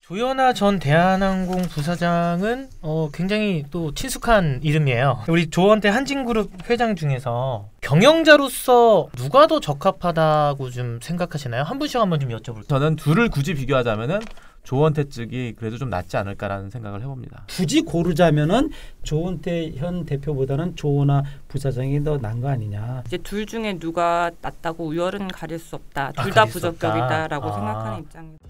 조현아 전 대한항공 부사장은 굉장히 또 친숙한 이름이에요. 우리 조원태 한진그룹 회장 중에서 경영자로서 누가 더 적합하다고 좀 생각하시나요? 한 분씩 한번 좀 여쭤볼게요. 저는 둘을 굳이 비교하자면은 조원태 측이 그래도 좀 낫지 않을까라는 생각을 해봅니다. 굳이 고르자면은 조원태 현 대표보다는 조원아 부사장이 더 나은 거 아니냐. 이제 둘 중에 누가 낫다고 우열은 가릴 수 없다. 둘 다 가릴 수 없다. 부적격이다라고 생각하는 입장입니다.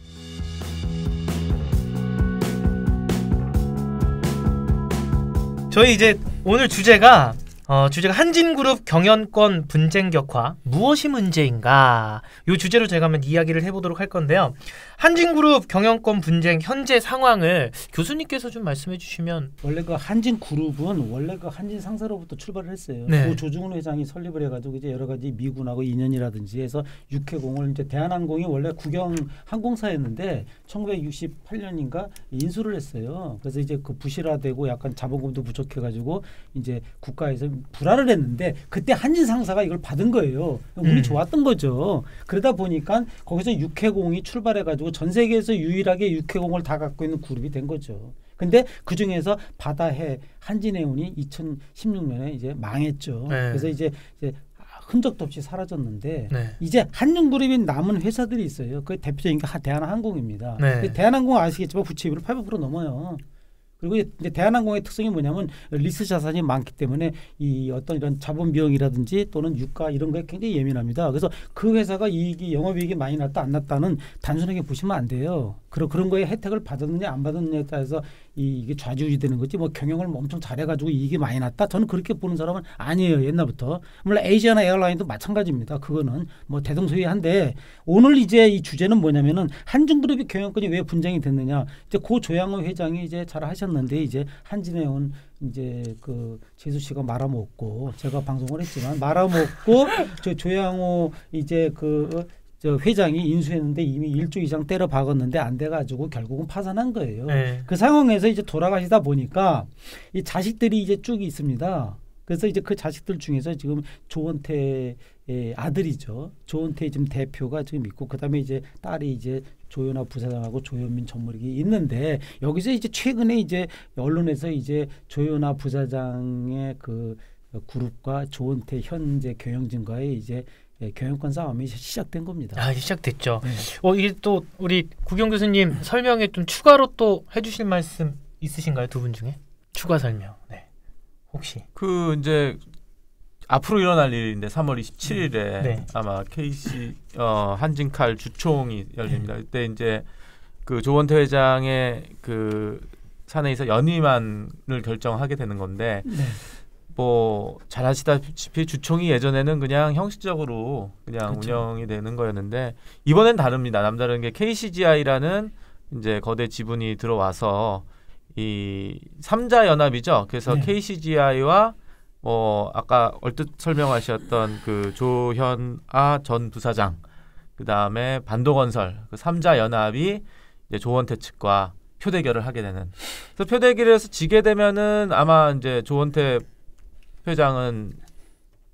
저희 이제 오늘 주제가 한진그룹 경영권 분쟁 격화 무엇이 문제인가 이 주제로 제가 한번 이야기를 해보도록 할 건데요. 한진그룹 경영권 분쟁 현재 상황을 교수님께서 좀 말씀해 주시면. 원래 그 한진그룹은 원래 그 한진 상사로부터 출발을 했어요. 네. 그 조중훈 회장이 설립을 해가지고 이제 여러 가지 미군하고 인연이라든지 해서 육해공을 이제 대한항공이 원래 국영 항공사였는데 1968년인가 인수를 했어요. 그래서 이제 그 부실화되고 약간 자본금도 부족해가지고 이제 국가에서 불화를 했는데 그때 한진 상사가 이걸 받은 거예요. 운이 좋았던 거죠. 그러다 보니까 거기서 육해공이 출발해가지고 전 세계에서 유일하게 육해공을 다 갖고 있는 그룹이 된 거죠. 근데 그 중에서 바다해 한진해운이 2016년에 이제 망했죠. 네. 그래서 이제 흔적도 없이 사라졌는데 네. 이제 한진그룹이 남은 회사들이 있어요. 그 대표적인 게 대한항공입니다. 네. 대한항공 아시겠지만 부채비율 800% 넘어요. 그리고 이제 대한항공의 특성이 뭐냐면 리스 자산이 많기 때문에 이 어떤 이런 자본 비용이라든지 또는 유가 이런 거에 굉장히 예민합니다. 그래서 그 회사가 영업이익이 많이 났다 안 났다는 단순하게 보시면 안 돼요. 그런 거에 혜택을 받았느냐 안 받았느냐에 따라서 이게 좌지우지되는 거지. 뭐 경영을 엄청 잘해가지고 이익이 많이 났다. 저는 그렇게 보는 사람은 아니에요. 옛날부터. 물론 에이시아나 에어라인도 마찬가지입니다. 그거는 뭐 대동소이한데 오늘 이제 이 주제는 뭐냐면은 한진그룹의 경영권이 왜 분쟁이 됐느냐. 이제 고 조양호 회장이 이제 잘 하셨는데 이제 한진해운 이제 그 재수 씨가 말아먹고 제가 방송을 했지만 말아먹고 저 조양호 이제 저 회장이 인수했는데 이미 1조 이상 때려 박았는데 안 돼가지고 결국은 파산한 거예요. 네. 그 상황에서 이제 돌아가시다 보니까 이 자식들이 이제 쭉 있습니다. 그래서 이제 그 자식들 중에서 지금 조원태의 아들이죠. 조원태 지금 대표가 지금 있고 그다음에 이제 딸이 이제 조현아 부사장하고 조현민 전무릭이 있는데 여기서 이제 최근에 이제 언론에서 이제 조현아 부사장의 그 그룹과 조원태 현재 경영진과의 이제 경영권 싸움이 시작된 겁니다. 아, 시작됐죠. 네. 이게 또 우리 구경 교수님 설명에 좀 추가로 또 해주실 말씀 있으신가요? 두 분 중에 추가 설명. 네. 혹시 그 이제 앞으로 일어날 일인데 3월 27일에 네. 아마 KC 한진칼 주총이 열립니다. 그때 이제 그 조원태 회장의 그 사내에서 연임안을 결정하게 되는 건데. 네. 뭐 잘 아시다시피 주총이 예전에는 그냥 형식적으로 그냥 그렇죠. 운영이 되는 거였는데 이번엔 다릅니다. 남다른 게 KCGI라는 이제 거대 지분이 들어와서 이 3자 연합이죠. 그래서 네. KCGI와 아까 얼뜻 설명하셨던 그 조현아 전 부사장 그다음에 반도건설 그 3자 연합이 이제 조원태 측과 표대결을 하게 되는. 그래서 표대결에서 지게 되면은 아마 이제 조원태 회장은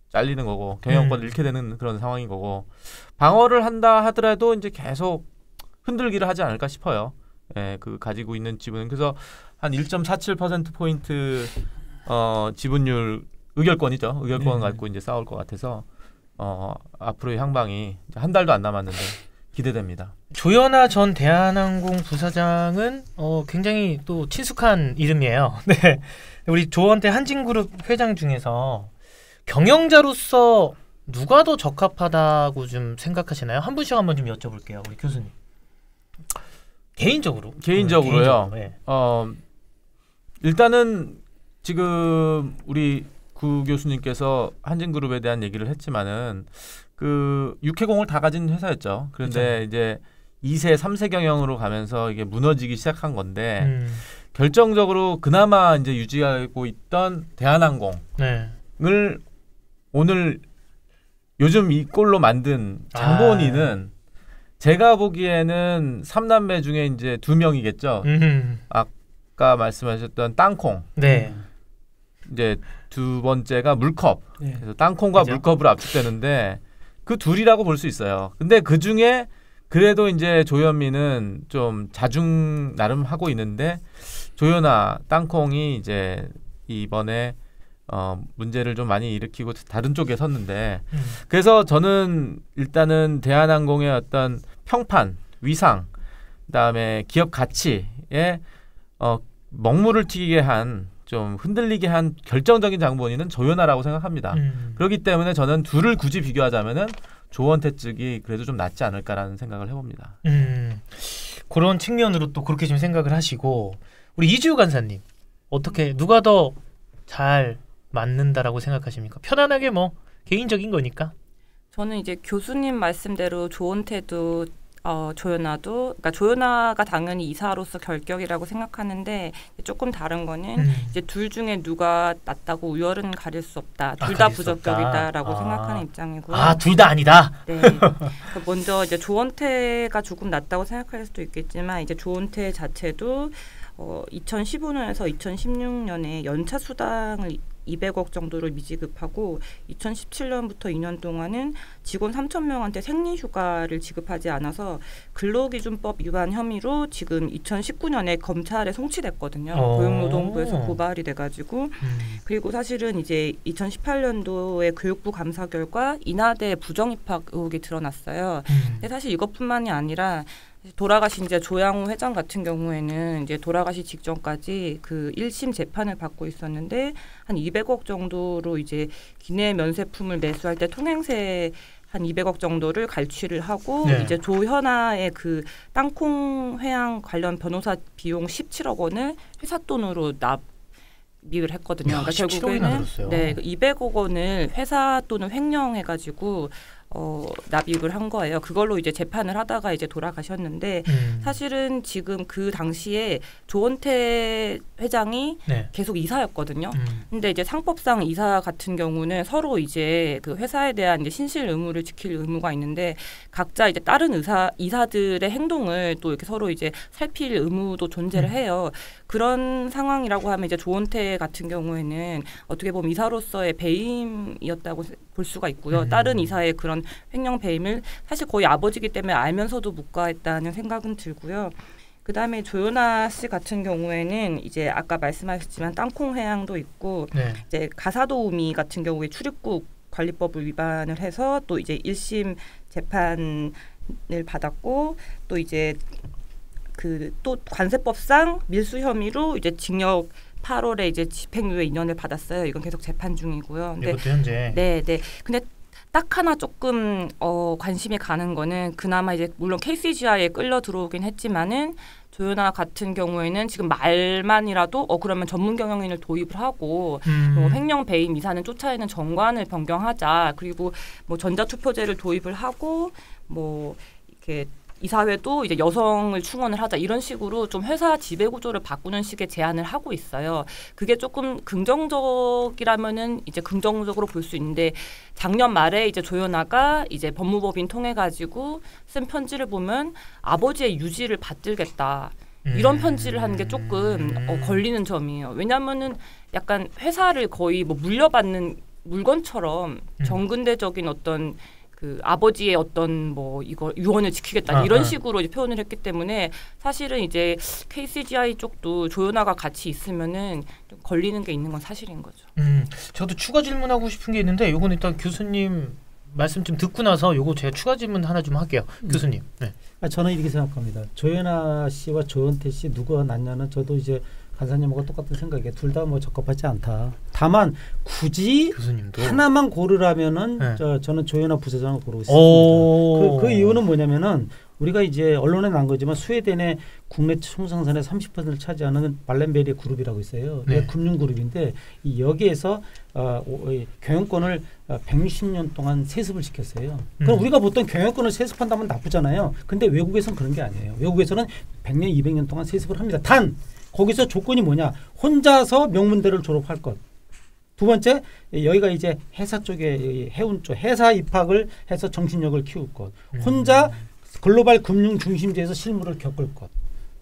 잘리는 거고 경영권을 잃게 되는 그런 상황인 거고 방어를 한다 하더라도 이제 계속 흔들기를 하지 않을까 싶어요. 예, 그 가지고 있는 지분은 그래서 한 1.47% 포인트 지분율 의결권이죠. 의결권 네. 갖고 이제 싸울 것 같아서 앞으로의 향방이 한 달도 안 남았는데 기대됩니다. 조현아 전 대한항공 부사장은 굉장히 또 친숙한 이름이에요. 네. 우리 조원태 한진그룹 회장 중에서 경영자로서 누가 더 적합하다고 좀 생각하시나요? 한 분씩 한번 좀 여쭤볼게요. 우리 교수님. 개인적으로요. 개인적으로요. 네. 일단은 지금 우리 구 교수님께서 한진그룹에 대한 얘기를 했지만은 그 육해공을 다 가진 회사였죠. 그런데 이제 2세, 3세 경영으로 가면서 이게 무너지기 시작한 건데 결정적으로 그나마 이제 유지하고 있던 대한항공을 네. 오늘 요즘 이 꼴로 만든 장본인은 제가 보기에는 3남매 중에 이제 2명이겠죠. 아까 말씀하셨던 땅콩. 네. 이제 두 번째가 물컵. 네. 그래서 땅콩과 그죠? 물컵으로 압축되는데 그 둘이라고 볼 수 있어요. 근데 그 중에 그래도 이제 조현민은 좀 자중 나름 하고 있는데 조현아 땅콩이 이제 이번에 문제를 좀 많이 일으키고 다른 쪽에 섰는데 그래서 저는 일단은 대한항공의 어떤 평판, 위상, 그다음에 기업 가치에 먹물을 튀기게 한 좀 흔들리게 한 결정적인 장본인은 조현아라고 생각합니다. 그렇기 때문에 저는 둘을 굳이 비교하자면은 조원태 측이 그래도 좀 낫지 않을까라는 생각을 해봅니다. 그런 측면으로 또 그렇게 좀 생각을 하시고 우리 이주우 간사님 어떻게 누가 더 잘 맞는다라고 생각하십니까? 편안하게 뭐 개인적인 거니까. 저는 이제 교수님 말씀대로 조원태도 조현아도 그러니까 조현아가 당연히 이사로서 결격이라고 생각하는데 조금 다른 거는 이제 둘 중에 누가 낫다고 우열은 가릴 수 없다. 둘 다 부적격이다라고 생각하는 입장이고요. 둘 다 아니다. 네. 먼저 이제 조원태가 조금 낫다고 생각할 수도 있겠지만 이제 조원태 자체도 2015년에서 2016년에 연차 수당을 200억 정도를 미지급하고 2017년부터 2년 동안은 직원 3,000명한테 생리휴가를 지급하지 않아서 근로기준법 위반 혐의로 지금 2019년에 검찰에 송치됐거든요. 고용노동부에서 고발이 돼가지고 그리고 사실은 이제 2018년도에 교육부 감사 결과 인하대 부정입학 의혹이 드러났어요. 근데 사실 이것뿐만이 아니라 돌아가신 이제 조양호 회장 같은 경우에는 이제 돌아가시 직전까지 그 1심 재판을 받고 있었는데 한 200억 정도로 이제 기내 면세품을 매수할 때 통행세 한 200억 정도를 갈취를 하고 이제 조현아의 그 땅콩 회항 관련 변호사 비용 17억 원을 회사 돈으로 납입을 했거든요. 그러니까 결국에는 200억 원을 회사 돈을 횡령해가지고 납입을 한 거예요. 그걸로 이제 재판을 하다가 이제 돌아가셨는데 사실은 지금 그 당시에 조원태 회장이 계속 이사였거든요. 근데 이제 상법상 이사 같은 경우는 서로 이제 그 회사에 대한 이제 신실 의무를 지킬 의무가 있는데 각자 이제 다른 이사들의 행동을 또 이렇게 서로 이제 살필 의무도 존재를 해요. 그런 상황이라고 하면 이제 조원태 같은 경우에는 어떻게 보면 이사로서의 배임이었다고 볼 수가 있고요. 다른 이사의 그런 횡령 배임을 사실 거의 아버지기 때문에 알면서도 묵과했다는 생각은 들고요. 그다음에 조현아 씨 같은 경우에는 이제 아까 말씀하셨지만 땅콩 회항도 있고 이제 가사도우미 같은 경우에 출입국 관리법을 위반을 해서 또 이제 1심 재판을 받았고 또 이제 그 또 관세법상 밀수 혐의로 이제 징역 8월에 이제 집행유예 2년을 받았어요. 이건 계속 재판 중이고요. 근데 이것도 현재. 네. 근데 딱 하나 조금 관심이 가는 거는 그나마 이제 물론 KCGI에 끌려 들어오긴 했지만은 조현아 같은 경우에는 지금 말만이라도 그러면 전문 경영인을 도입을 하고 횡령 배임 이사는 쫓아내는 정관을 변경하자. 그리고 뭐 전자투표제를 도입을 하고 뭐 이렇게 이사회도 이제 여성을 충원을 하자 이런 식으로 좀 회사 지배 구조를 바꾸는 식의 제안을 하고 있어요. 그게 조금 긍정적이라면은 이제 긍정적으로 볼 수 있는데 작년 말에 이제 조현아가 이제 법무법인 통해 가지고 쓴 편지를 보면 아버지의 유지를 받들겠다. 이런 편지를 하는 게 조금 걸리는 점이에요. 왜냐하면은 약간 회사를 거의 뭐 물려받는 물건처럼 정근대적인 어떤 그 아버지의 어떤 뭐 이거 유언을 지키겠다 이런 식으로 이제 표현을 했기 때문에 사실은 이제 KCGI 쪽도 조현아가 같이 있으면은 좀 걸리는 게 있는 건 사실인 거죠. 저도 추가 질문하고 싶은 게 있는데 요건 일단 교수님 말씀 좀 듣고 나서 요거 제가 추가 질문 하나 좀 할게요. 교수님. 네. 저는 이렇게 생각합니다. 조현아 씨와 조원태 씨 누가 낫냐는 저도 이제 간사님하고 똑같은 생각이에요. 둘 다 뭐 적합하지 않다. 다만 굳이 교수님도. 하나만 고르라면은 저는 조현아 부사장을 고르고 있습니다. 그 이유는 뭐냐면은 우리가 이제 언론에 난 거지만 스웨덴의 국내 총생산의 30%를 차지하는 말렌베리 그룹이라고 있어요. 이게 금융그룹인데 여기에서 경영권을 160년 동안 세습을 시켰어요. 그럼 우리가 보통 경영권을 세습한다면 나쁘잖아요. 근데 외국에서는 그런 게 아니에요. 외국에서는 100년, 200년 동안 세습을 합니다. 단 거기서 조건이 뭐냐? 혼자서 명문대를 졸업할 것. 두 번째, 여기가 이제 회사 쪽에 해운 쪽 회사 입학을 해서 정신력을 키울 것. 혼자 글로벌 금융 중심지에서 실무를 겪을 것.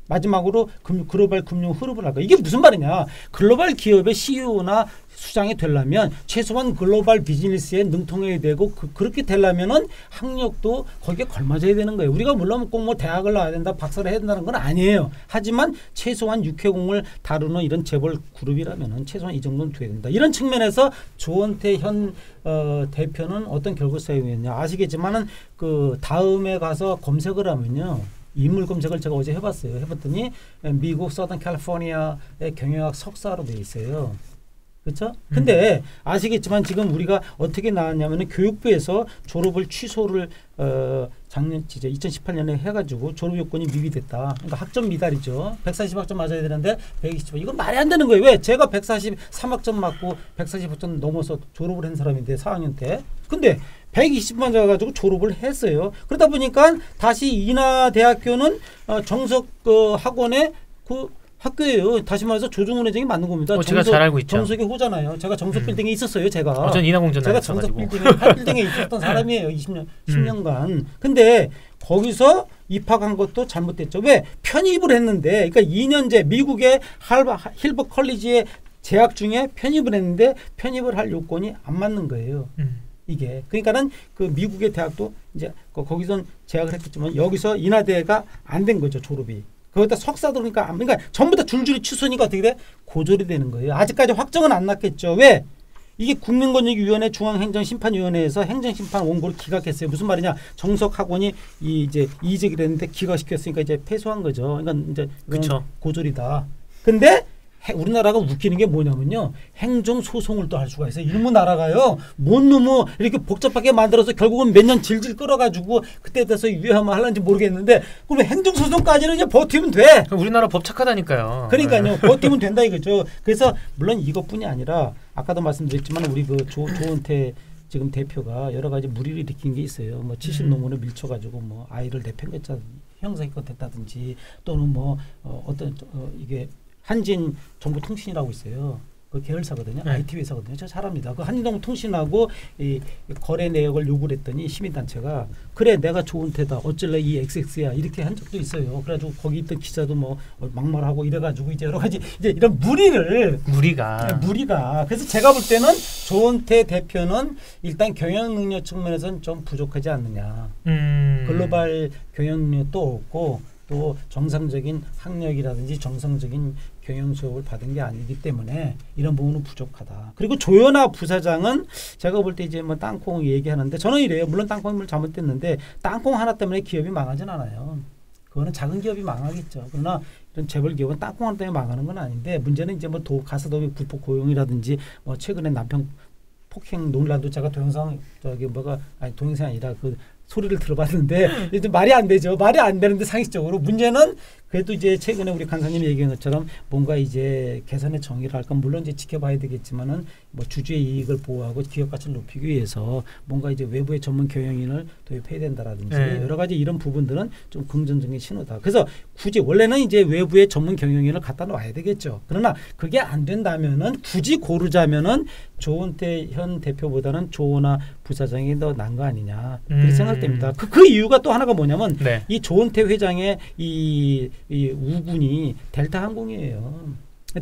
마지막으로 글로벌 금융 흐름을 할 거야. 이게 무슨 말이냐? 글로벌 기업의 CEO나 수장이 되려면 최소한 글로벌 비즈니스에 능통해야 되고 그렇게 되려면은 학력도 거기에 걸맞아야 되는 거예요. 우리가 물론 꼭 뭐 대학을 나와야 된다, 박사를 해야 된다는 건 아니에요. 하지만 최소한 육해공을 다루는 이런 재벌 그룹이라면은 최소한 이 정도는 돼야 된다. 이런 측면에서 조원태 현 대표는 어떤 결국 사용했냐 아시겠지만은 그 다음에 가서 검색을 하면요. 인물 검색을 제가 어제 해봤어요. 해봤더니 미국 서던 캘리포니아의 경영학 석사로 돼 있어요. 그렇죠? 근데 아시겠지만 지금 우리가 어떻게 나왔냐면은 교육부에서 졸업을 취소를 작년 2018년에 해가지고 졸업 요건이 미비됐다. 그러니까 학점 미달이죠. 140학점 맞아야 되는데 120. 이건 말이 안 되는 거예요. 왜? 제가 143학점 맞고 145점 넘어서 졸업을 한 사람인데 4학년 때. 근데 120만 잡아가지고 졸업을 했어요. 그러다 보니까 다시 인하대학교는 정석 학원에 그 학교예요. 다시 말해서 조중훈 회장이 맞는 겁니다. 제가 잘 알고 있죠. 정석의 호잖아요. 제가 정석 빌딩에 있었어요. 제가. 전 인하공전 제가 정석 빌딩에 8빌딩에 있었던 사람이에요. 10년간. 근데 거기서 입학한 것도 잘못됐죠. 왜? 편입을 했는데, 그러니까 2년제 미국의 힐버 컬리지에 재학 중에 편입을 했는데 편입을 할 요건이 안 맞는 거예요. 이게 그러니까는 그 미국의 대학도 이제 거기선 재학을 했겠지만 여기서 인하대가 안 된 거죠. 졸업이. 거기다 석사도 그러니까 전부 다 줄줄이 취소니까 어떻게 돼? 고졸이 되는 거예요. 아직까지 확정은 안 났겠죠. 왜? 이게 국민권익위원회 중앙행정심판위원회에서 행정심판 원고를 기각했어요. 무슨 말이냐? 정석 학원이 이제 이직을 했는데 기각시켰으니까 이제 패소한 거죠. 그러니까 이제 고졸이다. 근데 우리나라가 웃기는 게 뭐냐면요. 행정소송을 또 할 수가 있어요. 이놈의 나라가요. 뭔 놈의 이렇게 복잡하게 만들어서 결국은 몇 년 질질 끌어가지고 그때 돼서 유예하면 하려는지 모르겠는데 그럼 행정소송까지는 이제 버티면 돼. 우리나라 법 착하다니까요. 그러니까요. 버티면 된다 이거죠. 그래서 물론 이것뿐이 아니라 아까도 말씀드렸지만 우리 그 조원태 지금 대표가 여러 가지 무리를 일으킨 게 있어요. 뭐 70노무에 밀쳐가지고 뭐 아이를 내팽개쳐 형사기관 됐다든지 또는 뭐 이게 한진 정보통신이라고 있어요. 그 계열사거든요. IT 회사거든요. 저 잘합니다. 그 한진정보통신하고 이 거래 내역을 요구를 했더니 시민단체가 그래 내가 조은태다. 어쩔래 이 XX야. 이렇게 한 적도 있어요. 그래가지고 거기 있던 기자도 뭐 막말하고 이래가지고 이제 여러 가지 이제 이런 무리가 그래서 제가 볼 때는 조은태 대표는 일단 경영 능력 측면에서는 좀 부족하지 않느냐. 글로벌 경영 능력도 없고 또 정상적인 학력이라든지 정상적인 경영 수업을 받은 게 아니기 때문에 이런 부분은 부족하다. 그리고 조현아 부사장은 제가 볼 때 이제 뭐 땅콩 얘기하는데 저는 이래요. 물론 땅콩이 잘못됐는데 땅콩 하나 때문에 기업이 망하진 않아요. 그거는 작은 기업이 망하겠죠. 그러나 이런 재벌 기업은 땅콩 하나 때문에 망하는 건 아닌데 문제는 이제 뭐 가사도비 불법 고용이라든지 뭐 최근에 남편 폭행 논란도 제가 동영상이 아니라 그 소리를 들어봤는데 이제 말이 안 되죠. 말이 안 되는데 상식적으로 문제는 그래도 이제 최근에 우리 간사님이 얘기한 것처럼 뭔가 이제 개선의 정의를 할 건 물론 이제 지켜봐야 되겠지만은 뭐 주주의 이익을 보호하고 기업 가치를 높이기 위해서 뭔가 이제 외부의 전문 경영인을 도입해야 된다라든지 여러 가지 이런 부분들은 좀 긍정적인 신호다. 그래서 굳이 원래는 이제 외부의 전문 경영인을 갖다 놔야 되겠죠. 그러나 그게 안 된다면은 굳이 고르자면은 조은태 현 대표보다는 조은하 부사장이 더 나은 거 아니냐 그렇게 생각됩니다. 그 이유가 또 하나가 뭐냐면 이 조은태 회장의 이 우군이 델타항공이에요.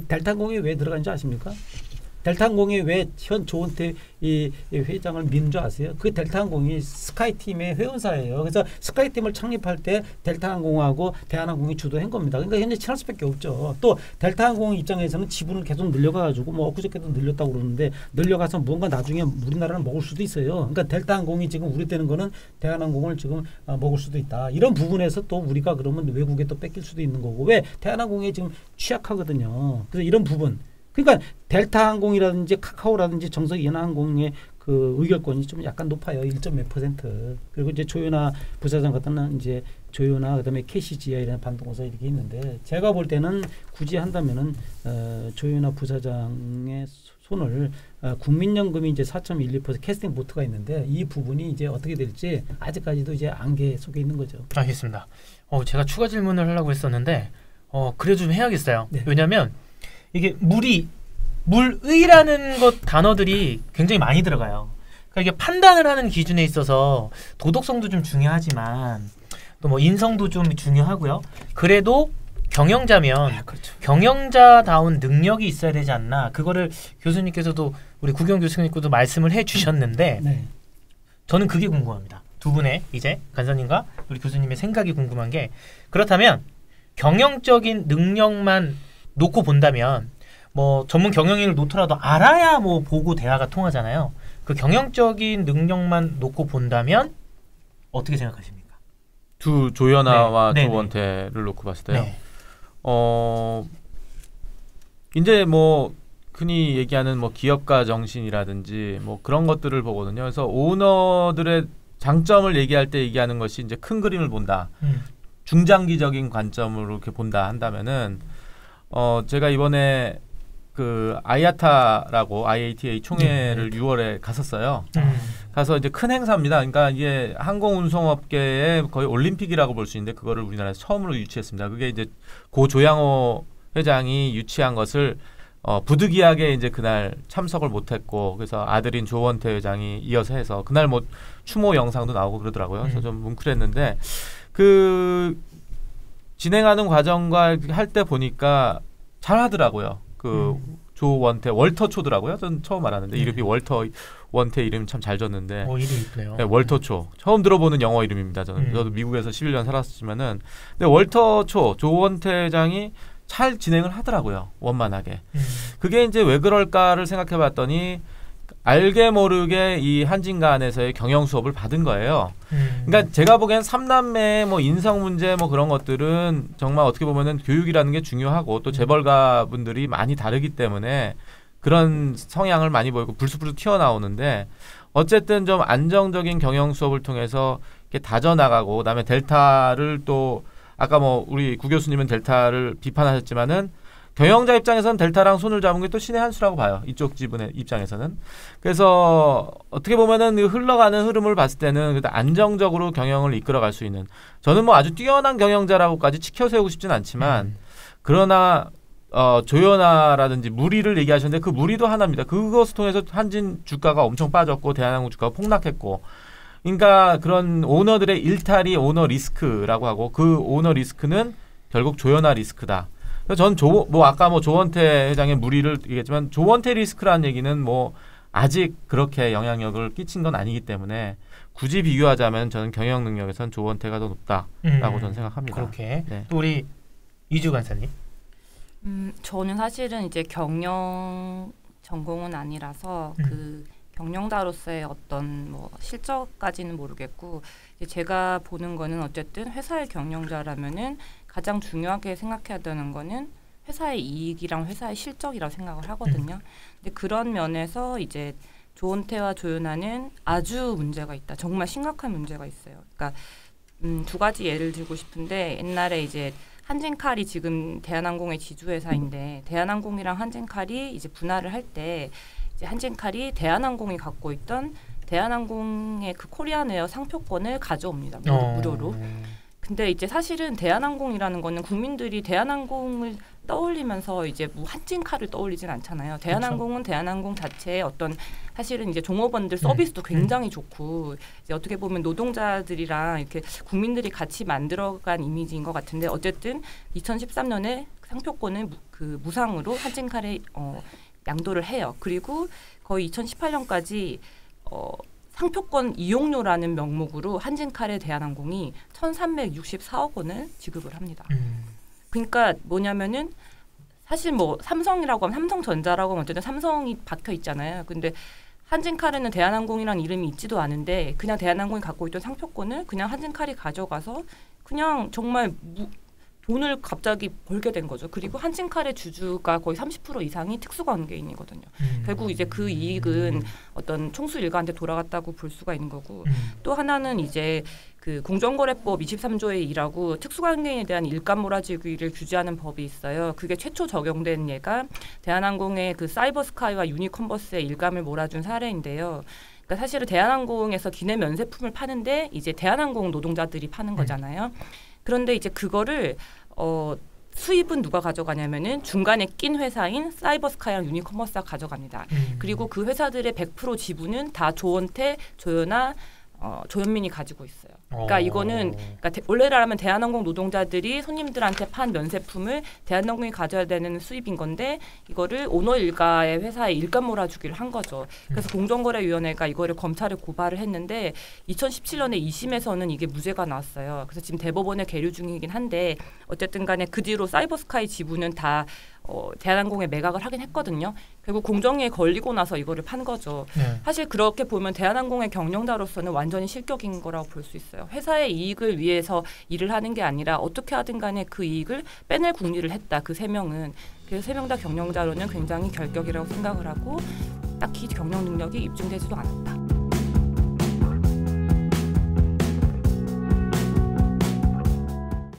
델타항공이 왜 들어간지 아십니까? 델타항공이 왜 현 조은태 이 회장을 미는 줄 아세요? 그 델타항공이 스카이팀의 회원사예요. 그래서 스카이팀을 창립할 때 델타항공하고 대한항공이 주도한 겁니다. 그러니까 현재 친할 수밖에 없죠. 또 델타항공 입장에서는 지분을 계속 늘려가지고 뭐 엊그저께도 늘렸다고 그러는데 늘려가서 뭔가 나중에 우리나라를 먹을 수도 있어요. 그러니까 델타항공이 지금 우려되는 거는 대한항공을 지금 먹을 수도 있다. 이런 부분에서 또 우리가 그러면 외국에 또 뺏길 수도 있는 거고 왜 대한항공이 지금 취약하거든요. 그래서 이런 부분 그러니까 델타항공이라든지 카카오라든지 정석 인하항공의 그 의결권이 좀 약간 높아요. 1.몇 %. 그리고 이제 조현아 부사장 같은 이제 조현아 그다음에 KCGI라는 반도공사 이렇게 있는데 제가 볼 때는 굳이 한다면은 조현아 부사장의 손을 국민연금이 이제 4.12% 캐스팅 보트가 있는데 이 부분이 이제 어떻게 될지 아직까지도 이제 안개 속에 있는 거죠. 알겠습니다. 제가 추가 질문을 하려고 했었는데 그래 좀 해야겠어요. 네. 왜냐하면 이게 물의라는 것 단어들이 굉장히 많이 들어가요. 그러니까 이게 판단을 하는 기준에 있어서 도덕성도 좀 중요하지만 또 뭐 인성도 좀 중요하고요. 그래도 경영자면 그렇죠. 경영자다운 능력이 있어야 되지 않나. 그거를 교수님께서도 우리 구경 교수님께도 말씀을 해주셨는데 네. 저는 그게 궁금합니다. 두 분의 이제 간사님과 우리 교수님의 생각이 궁금한 게 그렇다면 경영적인 능력만 놓고 본다면 뭐 전문 경영인을 놓더라도 알아야 뭐 보고 대화가 통하잖아요. 그 경영적인 능력만 놓고 본다면 어떻게 생각하십니까? 두 조연아와 네. 조원태를 놓고 봤을 때요. 네. 이제 뭐 흔히 얘기하는 뭐 기업가 정신이라든지 뭐 그런 것들을 보거든요. 그래서 오너들의 장점을 얘기할 때 얘기하는 것이 이제 큰 그림을 본다. 중장기적인 관점으로 이렇게 본다 한다면은 제가 이번에 그 IATA라고 IATA 총회를 6월에 갔었어요. 가서 이제 큰 행사입니다. 그러니까 이게 항공운송업계의 거의 올림픽이라고 볼 수 있는데 그거를 우리나라에서 처음으로 유치했습니다. 그게 이제 고 조양호 회장이 유치한 것을 부득이하게 이제 그날 참석을 못했고 그래서 아들인 조원태 회장이 이어서 해서 그날 뭐 추모 영상도 나오고 그러더라고요. 그래서 좀 뭉클했는데 그 진행하는 과정과 할 때 보니까 잘하더라고요. 그 조원태 월터초더라고요. 전 처음 알았는데 이름이 원태 이름 참 잘 졌는데. 이름이 있네요. 네, 월터초 처음 들어보는 영어 이름입니다. 저도 미국에서 11년 살았지만은 근데 월터초 조원태 회장이 잘 진행을 하더라고요. 원만하게. 그게 이제 왜 그럴까를 생각해봤더니 알게 모르게 이 한진가 안에서의 경영 수업을 받은 거예요. 그러니까 제가 보기엔 삼남매의 뭐 인성 문제 뭐 그런 것들은 정말 어떻게 보면은 교육이라는 게 중요하고 또 재벌가 분들이 많이 다르기 때문에 그런 성향을 많이 보이고 불쑥불쑥 튀어나오는데 어쨌든 좀 안정적인 경영 수업을 통해서 이렇게 다져나가고 그다음에 델타를 또 아까 뭐 우리 구 교수님은 델타를 비판하셨지만은 경영자 입장에서는 델타랑 손을 잡은 게 또 신의 한 수라고 봐요. 이쪽 지분의 입장에서는. 그래서 어떻게 보면은 흘러가는 흐름을 봤을 때는 안정적으로 경영을 이끌어갈 수 있는 저는 뭐 아주 뛰어난 경영자라고까지 치켜세우고 싶진 않지만 그러나 조연아라든지 무리를 얘기하셨는데 그 무리도 하나입니다. 그것을 통해서 한진 주가가 엄청 빠졌고 대한항공 주가가 폭락했고 그러니까 그런 오너들의 일탈이 오너 리스크라고 하고 그 오너 리스크는 결국 조연아 리스크다. 그래서 전 아까 뭐 조원태 회장의 무리를 얘기했지만 조원태 리스크라는 얘기는 뭐 아직 그렇게 영향력을 끼친 건 아니기 때문에 굳이 비교하자면 저는 경영 능력에선 조원태가 더 높다라고 저는 생각합니다. 그렇게 네. 또 우리 이주 간사님. 저는 사실은 이제 경영 전공은 아니라서 그 경영자로서의 어떤 뭐 실적까지는 모르겠고 이제 제가 보는 거는 어쨌든 회사의 경영자라면은 가장 중요하게 생각해야 되는 거는 회사의 이익이랑 회사의 실적이라고 생각을 하거든요. 근데 그런 면에서 이제 조원태와 조연아는 아주 문제가 있다. 정말 심각한 문제가 있어요. 그러니까 두 가지 예를 들고 싶은데 옛날에 이제 한진칼이 지금 대한항공의 지주회사인데 대한항공이랑 한진칼이 이제 분할을 할 때 이제 한진칼이 대한항공이 갖고 있던 대한항공의 그 코리안에어 상표권을 가져옵니다. 무료로. 근데 이제 사실은 대한항공이라는 거는 국민들이 대한항공을 떠올리면서 이제 뭐 한진칼을 떠올리진 않잖아요. 대한항공은 대한항공 자체의 어떤 사실은 이제 종업원들 서비스도 굉장히 좋고 이제 어떻게 보면 노동자들이랑 이렇게 국민들이 같이 만들어간 이미지인 것 같은데 어쨌든 2013년에 상표권을 무상으로 한진칼에 양도를 해요. 그리고 거의 2018년까지 상표권 이용료라는 명목으로 한진칼에 대한항공이 1,364억 원을 지급을 합니다. 그러니까 뭐냐면은 사실 뭐 삼성이라고 하면 삼성전자라고 하면 어쨌든 삼성이 박혀 있잖아요. 근데 한진칼에는 대한항공이라는 이름이 있지도 않은데 그냥 대한항공이 갖고 있던 상표권을 그냥 한진칼이 가져가서 그냥 정말 돈을 갑자기 벌게 된 거죠. 그리고 한진칼의 주주가 거의 30% 이상이 특수관계인이거든요. 결국 이제 그 이익은 어떤 총수 일가한테 돌아갔다고 볼 수가 있는 거고 또 하나는 이제 그 공정거래법 23조의 2라고 특수관계인에 대한 일감 몰아주기를 규제하는 법이 있어요. 그게 최초 적용된 예가 대한항공의 그 사이버스카이와 유니컨버스의 일감을 몰아준 사례인데요. 그러니까 사실은 대한항공에서 기내 면세품을 파는데 이제 대한항공 노동자들이 파는 거잖아요. 그런데 이제 그거를 수입은 누가 가져가냐면은 중간에 낀 회사인 사이버스카이랑 유니커머스가 가져갑니다. 그리고 그 회사들의 100% 지분은 다 조원태, 조연아, 조현민이 가지고 있어요. 그러니까 이거는 원래라면 대한항공 노동자들이 손님들한테 판 면세품을 대한항공이 가져야 되는 수입인 건데 이거를 오너 일가의 회사에 일감 몰아주기를 한 거죠. 그래서 공정거래위원회가 이거를 검찰에 고발을 했는데 2017년에 2심에서는 이게 무죄가 나왔어요. 그래서 지금 대법원에 계류 중이긴 한데 어쨌든 간에 그 뒤로 사이버스카이 지분은 다 대한항공에 매각을 하긴 했거든요. 결국 공정위에 걸리고 나서 이거를 판 거죠. 사실 그렇게 보면 대한항공의 경영자로서는 완전히 실격인 거라고 볼 수 있어요. 회사의 이익을 위해서 일을 하는 게 아니라 어떻게 하든 간에 그 이익을 빼낼 궁리를 했다. 그 3명은. 그래서 3명 다 경영자로는 굉장히 결격이라고 생각을 하고 딱히 경영 능력이 입증되지도 않았다.